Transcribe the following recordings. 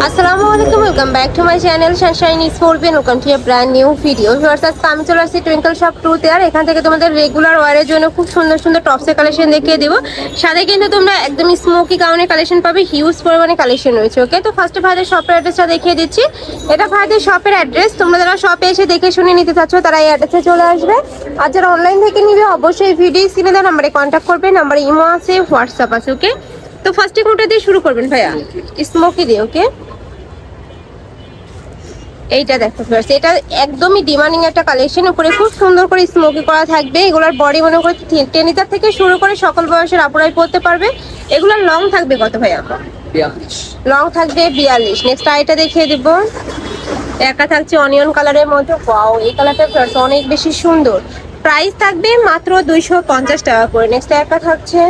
আসসালামু আলাইকুম, welcome back to my channel sunshine sport and welcome to a brand new video. Viewers, আজকে আমি চলে আসছি টুইঙ্কল শপ 2 তে। আর এখান থেকে তোমাদের রেগুলার ওয়্যারের জন্য খুব সুন্দর সুন্দর টপসের কালেকশন দেখিয়ে দিব। সাথে কিন্তু তোমরা একদম স্মোকি গাউনের কালেকশন পাবে, হিউজ পরিমাণে কালেকশন রয়েছে। ওকে, তো ফার্স্টে ভাইদের শপের অ্যাড্রেসটা দেখিয়ে দিচ্ছি। এটা ভাইদের শপের অ্যাড্রেস। তোমরা যারা শপে এসে দেখে শুনে নিতে চাচ্ছ তারা এই অ্যাড্রেসে চলে আসবে। আর যারা অনলাইন থেকে নিবে অবশ্যই ভিডিও স্ক্রিনে দেওয়া নাম্বারে কন্ট্যাক্ট করবে। নাম্বারে ইমো আছে, হোয়াটসঅ্যাপ আছে। ওকে, তো ফার্স্টে কোনটা দিয়ে শুরু করবেন ভাইয়া? স্মোকি দিয়ে। ওকে, এইটা দেখো ফ্রেন্ডস, এটা একদমই ডিমান্ডিং একটা কালেকশন। উপরে খুব সুন্দর করে স্মোকি করা থাকবে। এগুলোর বডি মনে করে টেনিটার থেকে শুরু করে সকল বয়সের আপুরাই পরতে পারবে। এগুলোর লং থাকবে কত ভাইয়া? 42 লং থাকবে 42। নেক্সট আইটা দেখিয়ে দিব। একটা থাকছে অনিয়ন কালারের মধ্যে। ওয়াও, এই কালারটা ফ্রেন্ডস অনেক বেশি সুন্দর। প্রাইস থাকবে মাত্র 250 টাকা করে। নেক্সট একটা থাকছে,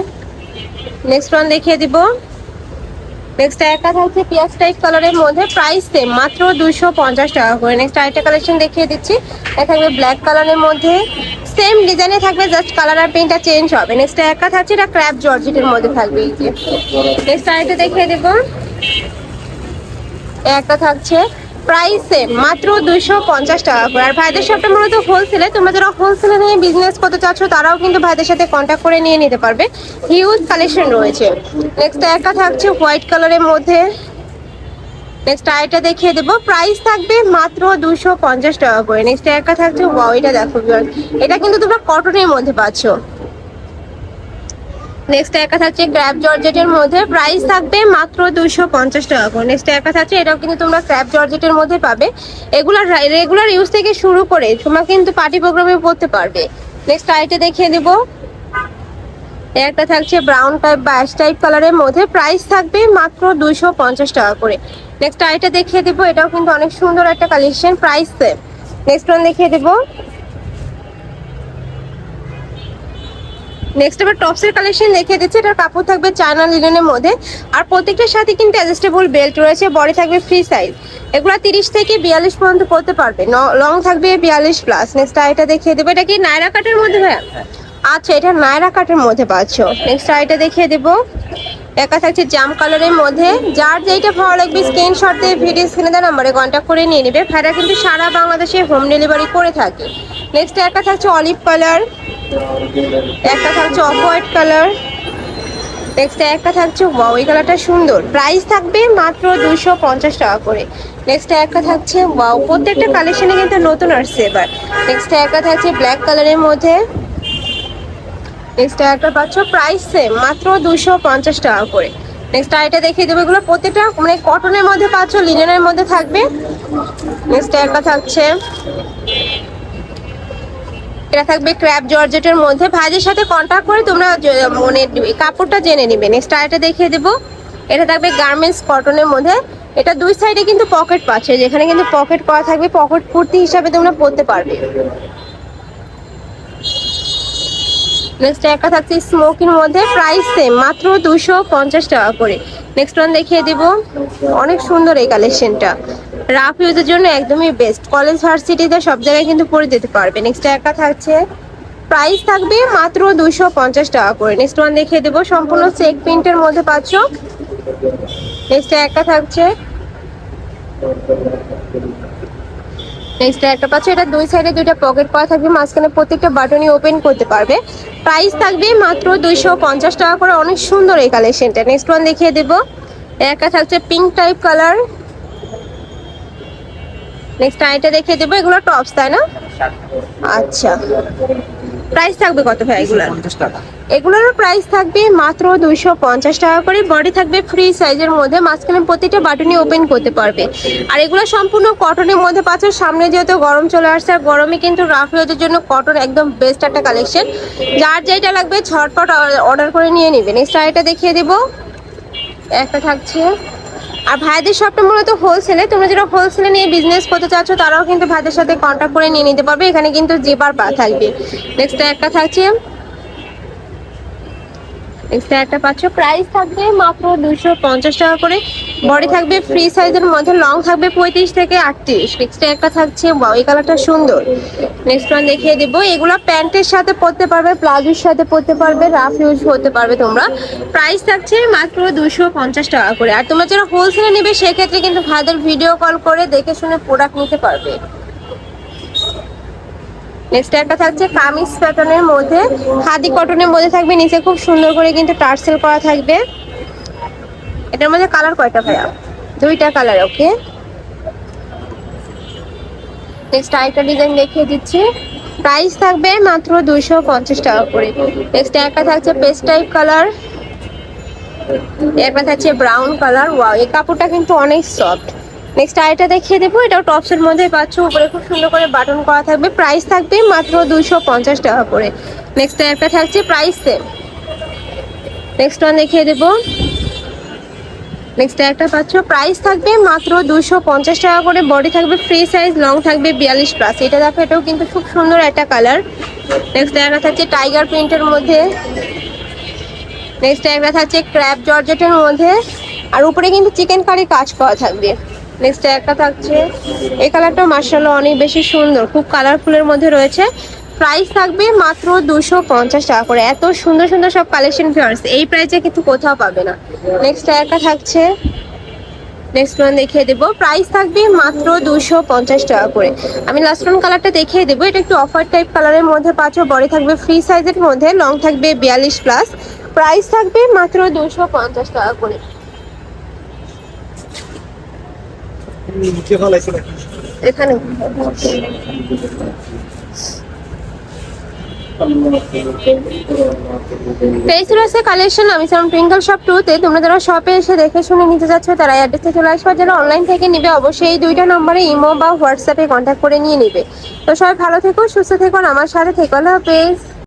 নেক্সট ওয়ান দেখিয়ে দিব। নেক্সট একটা থাকছে পিয়াজ টাইপ কালারের মধ্যে, প্রাইস সেম মাত্র 250 টাকা করে। নেক্সট আরেকটা কালেকশন দেখিয়ে দিচ্ছি। এটা থাকবে ব্ল্যাক কালারের মধ্যে, সেম ডিজাইনে থাকবে, জাস্ট কালার আর প্রিন্টটা চেঞ্জ হবে। নেক্সট একটা থাকছে, এটা ক্র্যাপ জর্জেটের মধ্যে থাকবে। এই যে নেক্সট আরেকটা দেখিয়ে দেব। একটা থাকছে প্রাইস সেম মাত্র 250 টাকা করে। আর ভাইদের শপটা মূলত হোলসেলে। তোমরা যারা হোলসেলে নিয়ে বিজনেস করতে চাচ্ছ তারাও কিন্তু ভাইদের সাথে কন্ট্যাক্ট করে নিয়ে নিতে পারবে। হিউজ কালেকশন রয়েছে। নেক্সট একটা থাকছে হোয়াইট কালারের মধ্যে। নেক্সট আইটা দেখিয়ে দেবো, প্রাইস থাকবে মাত্র 250 টাকা করে। নেক্সট একটা থাকছে, ওয়াও, এটা দেখো ভিউয়ার্স, এটা কিন্তু তোমরা কটনের মধ্যে পাচ্ছ। নেক্সট একটা থাকছে ক্র্যাপ জর্জেটের মধ্যে, প্রাইস থাকবে মাত্র 250 টাকা করে। নেক্সট একটা থাকছে, এটাও কিন্তু তোমরা ক্র্যাপ জর্জেটের মধ্যে পাবে। এগুলার রেগুলার ইউজ থেকে শুরু করে তোমরা কিন্তু পার্টি প্রোগ্রামে পড়তে পারবে। নেক্সট আইটা দেখিয়ে দেব। একটা থাকছে ব্রাউন টাইপ বা অ্যাশ টাইপ কালারের মধ্যে, প্রাইস থাকবে মাত্র 250 টাকা করে। নেক্সট আইটা দেখিয়ে দেবো। এটাও কিন্তু অনেক সুন্দর একটা collection, price same. Next one দেখিয়ে দেবো। নেক্সট আবার টপসের কালেকশন দেখিয়ে দিচ্ছি। এটার কাপড় থাকবে চায়না লিনেনের মধ্যে। আর প্রত্যেকটার সাথে কিন্তু অ্যাডজাস্টেবল বেল্ট রয়েছে। বডি থাকবে ফ্রি সাইজ। এগুলা 30 থেকে 42 পর্যন্ত পরতে পারবে। লং থাকবে 42 প্লাস। নেক্সট আইটা দেখিয়ে দেবো। এটা কি নায়রা কাটের মধ্যে ভাইয়া? আচ্ছা, এটা নায়রা কাটের মধ্যে পাচ্ছ। নেক্সট আইটা দেখিয়ে দেবো। একা থাকছে জাম কালারের মধ্যে। যার যেটা ভালো লাগবে স্ক্রিনশট দিয়ে ভিডিও স্ক্রিনে দেওয়া নাম্বারে কন্ট্যাক্ট করে নিয়ে নেবে। ভাইরা কিন্তু সারা বাংলাদেশে হোম ডেলিভারি করে থাকে। নেক্সট একা থাকছে অলিভ কালার। একটা থাকছে অফ হোয়াইট কালার। নেক্সট একটা থাকছে, ওয়াও, এই কালারটা সুন্দর। প্রাইস থাকবে মাত্র 250 টাকা করে। নেক্সট একটা থাকছে, ওয়াও, প্রত্যেকটা কালেকশনে কিন্তু নতুন আসছে এবার। নেক্সট একটা থাকছে ব্ল্যাক কালারের মধ্যে। নেক্সট একটা পাচ্ছ, প্রাইস সেম মাত্র 250 টাকা করে। নেক্সট আইটা দেখিয়ে দেবো। এগুলো প্রত্যেকটা মানে কটনের মধ্যে পাচ্ছ, লিনেনের মধ্যে থাকবে। নেক্সট একটা থাকছে, এটা থাকবে ক্র্যাপ জর্জেটের মধ্যে। ভাইদের সাথে কন্ট্যাক্ট করে তোমরা মানে কাপড়টা জেনে নিবে। নেক্সট আইটা দেখিয়ে দেবো। এটা থাকবে গার্মেন্টস কটনের মধ্যে। এটা দুই সাইডে কিন্তু পকেট পাচ্ছে, যেখানে কিন্তু পকেট করা থাকবে। পকেট কুর্তি হিসাবে তোমরা পরতে পারবে। নেক্সট একটা থাকছে স্মোকির মধ্যে, প্রাইস সেম মাত্র 250 টাকা করে। নেক্সট ওয়ান দেখিয়ে দিব। অনেক সুন্দর এই কালেকশনটা, রাফ ইউজের জন্য একদমই বেস্ট। কলেজ ভার্সিটিতে সব জায়গায় কিন্তু পরে দিতে পারবে। নেক্সট একটা থাকছে, প্রাইস থাকবে মাত্র 250 টাকা করে। নেক্সট ওয়ান দেখিয়ে দেবো, সম্পূর্ণ চেক প্রিন্টের মধ্যে পাচ্ছ। নেক্সট একটা থাকছে, নেক্সট একটা পাচ্ছ, এটা দুই সাইডে দুইটা পকেট করা থাকবে, মাঝখানে প্রত্যেকটা বাটনই ওপেন করতে পারবে। প্রাইস থাকবে মাত্র 250 টাকা করে। অনেক সুন্দর এই কালেকশনটা। নেক্সট ওয়ান দেখিয়ে দেব। একটা থাকছে পিঙ্ক টাইপ কালার। নেক্সট আইটা দেখিয়ে দেবো। এগুলো টপস, তাই না? আচ্ছা, প্রাইস থাকবে কত ভাই এগুলোর? 250 টাকা। এগুলোর প্রাইস থাকবে মাত্র 250 টাকা করে। বডি থাকবে ফ্রি সাইজের মধ্যে, মাঝখানে প্রতিটা বাটনই ওপেন করতে পারবে। আর এগুলো সম্পূর্ণ কটনের মধ্যে পাচ্ছ। সামনে যেহেতু গরম চলে আসছে, আর গরমে কিন্তু রাফ ইউজের জন্য কটন একদম বেস্ট একটা কালেকশন। যার যেটা লাগবে ঝটপট অর্ডার করে নিয়ে নেবে। নেক্সট আইটা দেখিয়ে দেবো। একটা থাকছে, আর ভাইদের শপটা মূলত হোলসেলে। তোমরা যারা হোলসেলে নিয়ে বিজনেস করতে চাচ্ছ তারাও কিন্তু ভাইদের সাথে কন্ট্যাক্ট করে নিয়ে নিতে পারবে। এখানে কিন্তু জিপার পা থাকবে। নেক্সট একটা থাকছে, এক্সট্রা একটা পাচ্ছ, প্রাইস থাকবে মাত্র 250 টাকা করে। বডি থাকবে ফ্রি সাইজের মধ্যে, লং থাকবে 35 থেকে 38। এক্সট্রা একটা থাকছে, ওয়াও এই কালারটা সুন্দর। নেক্সট ওয়ান দেখিয়ে দেবো, এগুলো প্যান্টের সাথে পরতে পারবে, প্লাজোর সাথে পরতে পারবে, রাফ ইউজ করতে পারবে তোমরা। প্রাইস থাকছে মাত্র 250 টাকা করে। আর তোমরা যারা হোলসেলে নেবে সেক্ষেত্রে কিন্তু ভাইদের ভিডিও কল করে দেখে শুনে প্রোডাক্ট নিতে পারবে। নেক্সট একটা থাকছে কামিজ প্যাটার্নের মধ্যে, খাদি কটনের মধ্যে থাকবে, নিচে খুব সুন্দর করে কিন্তু টার্সেল করা থাকবে। এটার মধ্যে কালার কয়টা ভাইয়া? দুইটা কালার, ওকে। নেক্সট আরেকটা ডিজাইন দেখিয়ে দিচ্ছি, প্রাইস থাকবে মাত্র 250 টাকা করে। নেক্সট একটা থাকছে পেস্ট টাইপ কালার, একটা থাকছে ব্রাউন কালার। ওয়াও এই কাপড়টা কিন্তু অনেক সফট। নেক্সট আরেকটা দেখিয়ে দেবো, এটাও টপসের মধ্যে পাচ্ছ, উপরে খুব সুন্দর করে বাটন করা থাকবে। প্রাইস থাকবে মাত্র 250 টাকা করে। নেক্সট একটা থাকছে প্রাইস সেম। নেক্সট ওয়ান দেখিয়ে দেবো, নেক্সট একটা পাচ্ছ, প্রাইস থাকবে মাত্র 250 টাকা করে। বডি থাকবে ফ্রি সাইজ, লং থাকবে 42 প্লাস। এটা দেখো, এটাও কিন্তু খুব সুন্দর একটা কালার। নেক্সট একটা থাকছে টাইগার প্রিন্টের মধ্যে। নেক্সট একটা থাকছে ক্র্যাপ জর্জেটের মধ্যে, আর উপরে কিন্তু চিকেন কারি কাজ করা থাকবে। নেক্সট একটা থাকছে, এই কালারটা মাশাআল্লাহ অনেক বেশি সুন্দর, খুব কালারফুলের মধ্যে রয়েছে। প্রাইস থাকবে মাত্র 250 টাকা করে। এত সুন্দর সুন্দর সব কালেকশন ভিউয়ার্স এই প্রাইসে কিন্তু কোথাও পাবে না। নেক্সট একটা থাকছে, নেক্সট ওয়ান দেখিয়ে দেবো, প্রাইস থাকবে মাত্র 250 টাকা করে। আমি লাস্ট ওয়ান কালারটা দেখিয়ে দেবো, এটা একটু অফার টাইপ কালারের মধ্যে পাচ্ছ, বডি থাকবে ফ্রি সাইজের মধ্যে, লং থাকবে 42 প্লাস। প্রাইস থাকবে মাত্র 250 টাকা করে। এখানে কালেকশন আমি ছিলাম টুইঙ্কল শপ 2 তে। তোমরা যারা শপে এসে দেখে শুনে নিতে যাচ্ছ তারা অ্যাড্রেসে চলে আসবে, যারা অনলাইন থেকে নিবে অবশ্যই এই দুইটা নম্বরে ইমো বা হোয়াটসঅ্যাপে কন্ট্যাক্ট করে নিয়ে নিবে। তো সবাই ভালো থেকো, সুস্থ থেকো, আমার সাথে থেকো, আল্লাহ হাফেজ।